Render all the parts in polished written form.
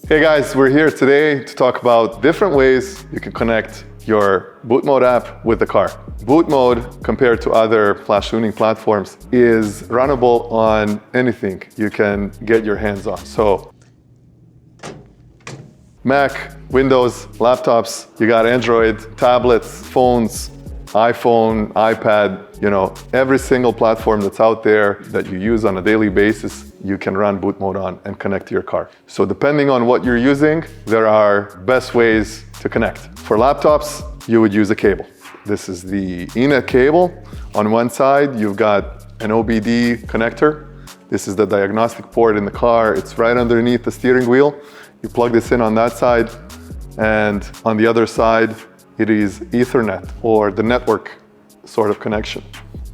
Hey guys, we're here today to talk about different ways you can connect your boot mode app with the car. Boot mode, compared to other flash tuning platforms, is runnable on anything you can get your hands on. So Mac, Windows, laptops, you got Android, tablets, phones, iPhone, iPad, every single platform that's out there that you use on a daily basis, you can run boot mode on and connect to your car. So depending on what you're using, there are best ways to connect. For laptops, you would use a cable. This is the ENET cable. On one side, you've got an OBDII connector. This is the diagnostic port in the car. It's right underneath the steering wheel. You plug this in on that side, and on the other side, it is Ethernet, or the network sort of connection.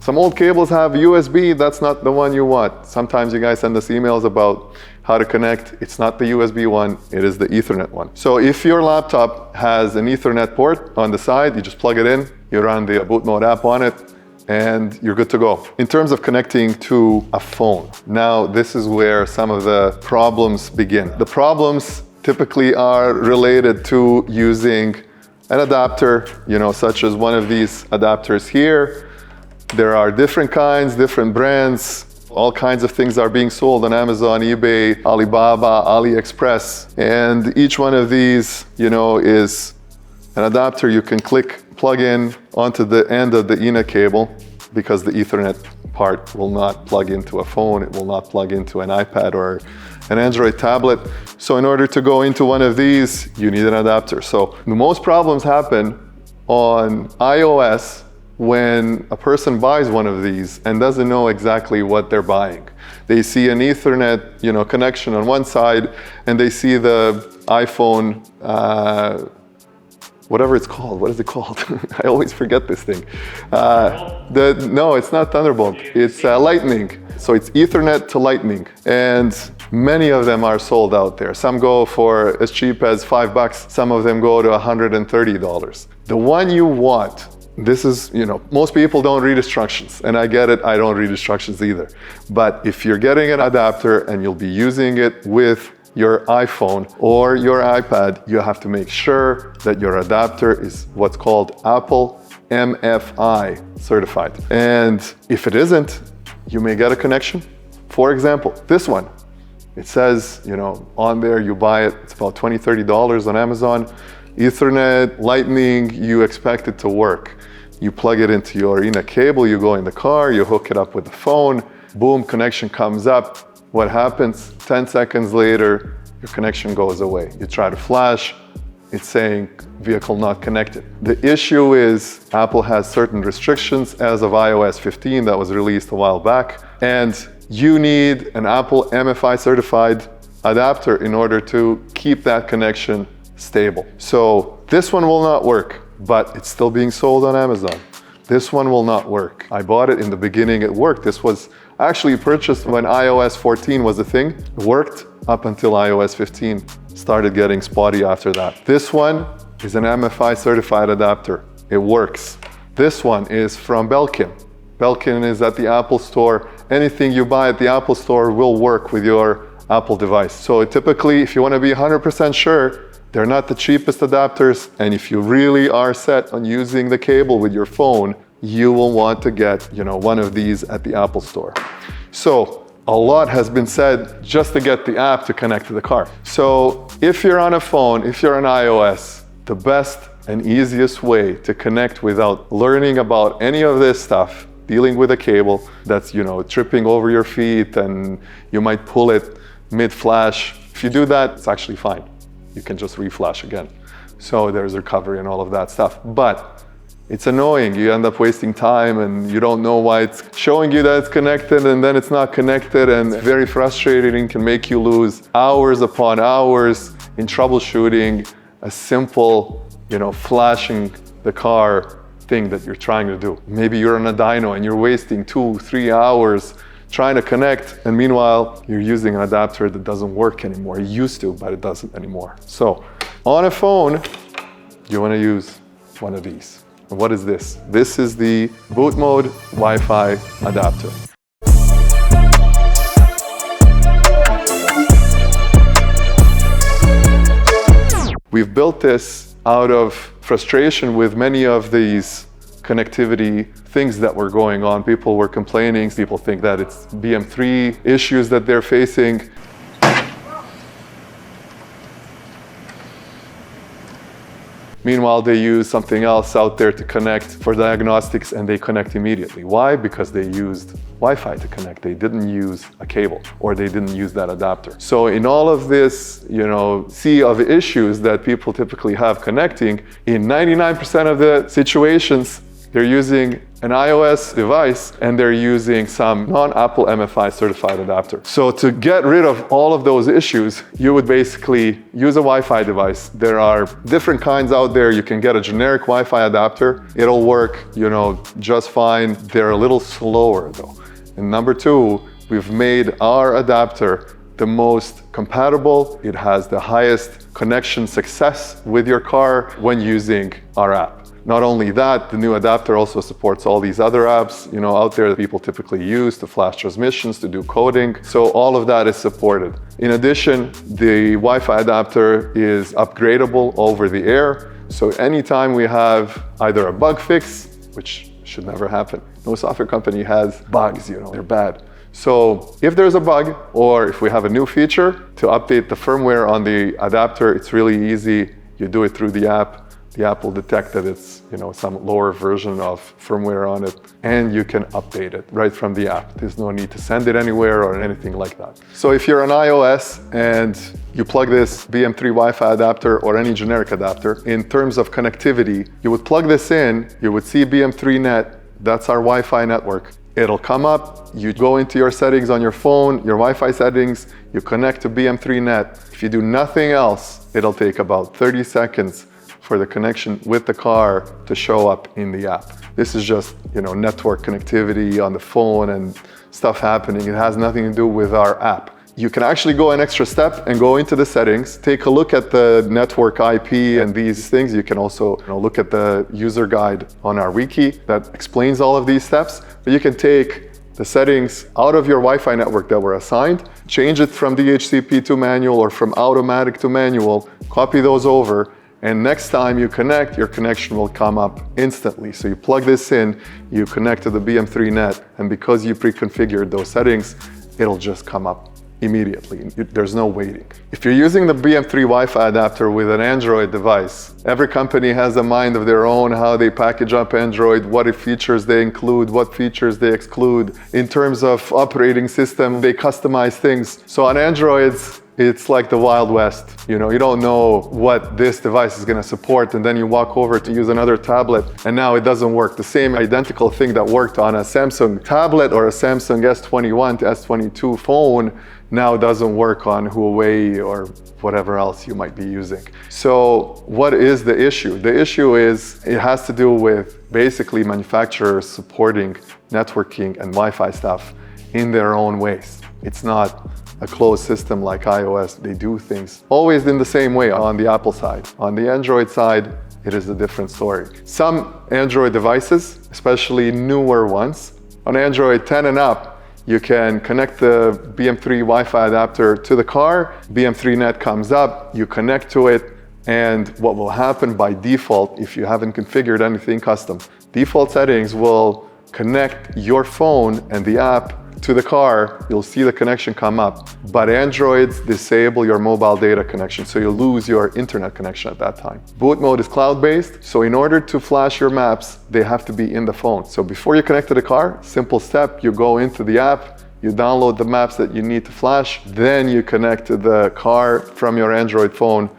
Some old cables have USB, that's not the one you want. Sometimes you guys send us emails about how to connect. It's not the USB one, it is the Ethernet one. So if your laptop has an Ethernet port on the side, you just plug it in, you run the boot mode app on it, and you're good to go. In terms of connecting to a phone, now this is where some of the problems begin. The problems typically are related to using an adapter, such as one of these adapters here. There are different kinds, different brands, all kinds of things are being sold on Amazon, eBay, Alibaba, AliExpress. And each one of these, is an adapter you can plug in onto the end of the ENET cable, because the Ethernet part will not plug into a phone, it will not plug into an iPad or an Android tablet. So in order to go into one of these, you need an adapter. So the most problems happen on iOS when a person buys one of these and doesn't know exactly what they're buying. They see an Ethernet, connection on one side, and they see the iPhone, whatever it's called. What is it called? I always forget this thing. No, it's not Thunderbolt. It's Lightning. So it's Ethernet to Lightning. And many of them are sold out there. Some go for as cheap as $5. Some of them go to $130. The one you want, this is, most people don't read instructions, and I get it, I don't read instructions either. But if you're getting an adapter and you'll be using it with your iPhone or your iPad, you have to make sure that your adapter is what's called Apple MFI certified. And if it isn't, you may get a connection. For example, this one, it says, on there, you buy it, it's about $20, $30 on Amazon. Ethernet, Lightning, you expect it to work. You plug it into your ENET cable, you go in the car, you hook it up with the phone, boom, connection comes up. What happens? 10 seconds later, your connection goes away. You try to flash, it's saying vehicle not connected. The issue is Apple has certain restrictions as of iOS 15 that was released a while back, and you need an Apple MFI certified adapter in order to keep that connection stable. So this one will not work, but it's still being sold on Amazon. This one will not work. I bought it in the beginning, it worked. This was actually purchased when iOS 14 was a thing. It worked up until iOS 15. Started getting spotty after that. This one is an MFI certified adapter. It works. This one is from Belkin. Belkin is at the Apple Store. Anything you buy at the Apple Store will work with your Apple device. So typically, if you want to be 100% sure, they're not the cheapest adapters, and if you really are set on using the cable with your phone, you will want to get, one of these at the Apple Store. So a lot has been said just to get the app to connect to the car. So if you're on a phone, if you're on iOS, the best and easiest way to connect without learning about any of this stuff, dealing with a cable that's, tripping over your feet and you might pull it mid-flash. If you do that, it's actually fine. You can just reflash again. So there's recovery and all of that stuff. But it's annoying. You end up wasting time and you don't know why it's showing you that it's connected and then it's not connected, and very frustrating, can make you lose hours upon hours in troubleshooting a simple, flashing the car thing that you're trying to do. Maybe you're on a dyno and you're wasting 2-3 hours trying to connect, and meanwhile, you're using an adapter that doesn't work anymore. It used to, but it doesn't anymore. So on a phone, you want to use one of these. And what is this? This is the boot mode Wi-Fi adapter. We've built this out of frustration with many of these connectivity things that were going on. People were complaining. People think that it's BM3 issues that they're facing. Meanwhile, they use something else out there to connect for diagnostics, and they connect immediately. Why? Because they used Wi-Fi to connect. They didn't use a cable, or they didn't use that adapter. So in all of this, sea of issues that people typically have connecting, in 99% of the situations, they're using an iOS device and they're using some non-Apple MFI certified adapter. So to get rid of all of those issues, you would basically use a Wi-Fi device. There are different kinds out there. You can get a generic Wi-Fi adapter. It'll work, just fine. They're a little slower though. And number two, we've made our adapter the most compatible. It has the highest connection success with your car when using our app. Not only that, the new adapter also supports all these other apps, out there that people typically use to flash transmissions, to do coding. So all of that is supported. In addition, the Wi-Fi adapter is upgradable over the air. So anytime we have either a bug fix, which should never happen. No software company has bugs, they're bad. So if there's a bug, or if we have a new feature to update the firmware on the adapter, it's really easy. You do it through the app. The app will detect that it's some lower version of firmware on it, and you can update it right from the app. There's no need to send it anywhere or anything like that. So if you're on iOS and you plug this BM3 Wi-Fi adapter or any generic adapter, in terms of connectivity, you would plug this in, you would see BM3 net, that's our Wi-Fi network. It'll come up, you go into your settings on your phone, your Wi-Fi settings, you connect to BM3 net. If you do nothing else, it'll take about 30 seconds for the connection with the car to show up in the app. This is just, network connectivity on the phone and stuff happening. It has nothing to do with our app. You can actually go an extra step and go into the settings, take a look at the network IP and these things. You can also look at the user guide on our wiki that explains all of these steps. But you can take the settings out of your Wi-Fi network that were assigned, change it from DHCP to manual or from automatic to manual, copy those over, and next time you connect, your connection will come up instantly. So you plug this in, you connect to the BM3 net, and because you pre-configured those settings, it'll just come up immediately. There's no waiting. If you're using the BM3 Wi-Fi adapter with an Android device, every company has a mind of their own, how they package up Android, what features they include, what features they exclude. In terms of operating system, they customize things. So on Androids, it's like the Wild West. You don't know what this device is going to support, and then you walk over to use another tablet and now it doesn't work. The same identical thing that worked on a Samsung tablet or a Samsung S21 to S22 phone now doesn't work on Huawei or whatever else you might be using. So what is the issue? The issue is it has to do with basically manufacturers supporting networking and Wi-Fi stuff in their own ways. It's not a closed system like iOS. They do things always in the same way on the Apple side. On the Android side, it is a different story. Some Android devices, especially newer ones, on Android 10 and up, you can connect the BM3 Wi-Fi adapter to the car, BM3 net comes up, you connect to it, and what will happen by default, if you haven't configured anything custom, default settings will connect your phone and the app to the car. You'll see the connection come up, but Androids disable your mobile data connection, so you lose your internet connection at that time. Boot mode is cloud-based, so in order to flash your maps, they have to be in the phone. So before you connect to the car, simple step, you go into the app, you download the maps that you need to flash, then you connect to the car from your Android phone,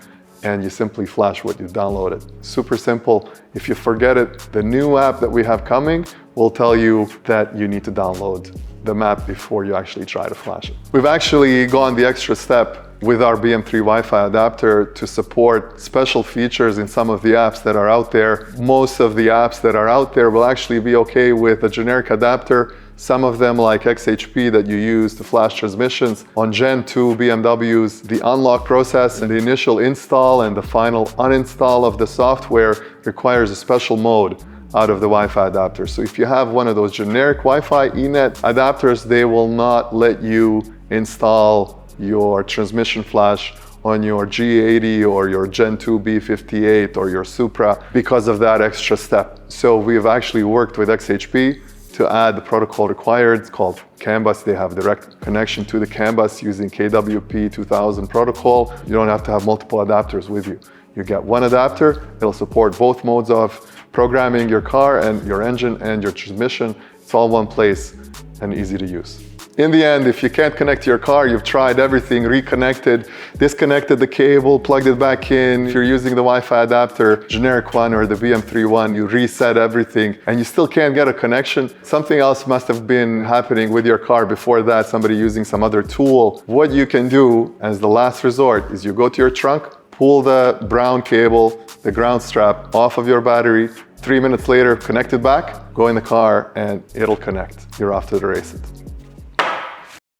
and you simply flash what you downloaded. Super simple. If you forget it, the new app that we have coming will tell you that you need to download the map before you actually try to flash it. We've actually gone the extra step with our BM3 Wi-Fi adapter to support special features in some of the apps that are out there. Most of the apps that are out there will actually be okay with a generic adapter. Some of them, like XHP that you use to flash transmissions. On Gen 2 BMWs, the unlock process and the initial install and the final uninstall of the software requires a special mode out of the Wi-Fi adapter. So if you have one of those generic Wi-Fi ENET adapters, they will not let you install your transmission flash on your G80 or your Gen 2 B58 or your Supra because of that extra step. So we've actually worked with XHP to add the protocol required. It's called CANBUS. They have direct connection to the CANBUS using KWP 2000 protocol. You don't have to have multiple adapters with you. You get one adapter. It'll support both modes of programming your car and your engine and your transmission. It's all one place and easy to use. In the end, if you can't connect to your car, you've tried everything, reconnected, disconnected the cable, plugged it back in. If you're using the Wi-Fi adapter, generic one or the BM3 one, you reset everything and you still can't get a connection. Something else must have been happening with your car before that, somebody using some other tool. What you can do as the last resort is you go to your trunk, pull the brown cable, the ground strap off of your battery. 3 minutes later, connect it back, go in the car and it'll connect. You're off to the races.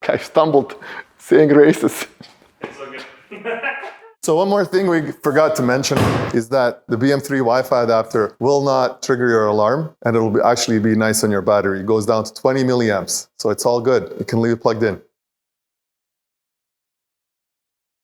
I stumbled saying races. It's so good. So one more thing we forgot to mention is that the BM3 Wi-Fi adapter will not trigger your alarm and it'll actually be nice on your battery. It goes down to 20 milliamps, so it's all good. You can leave it plugged in.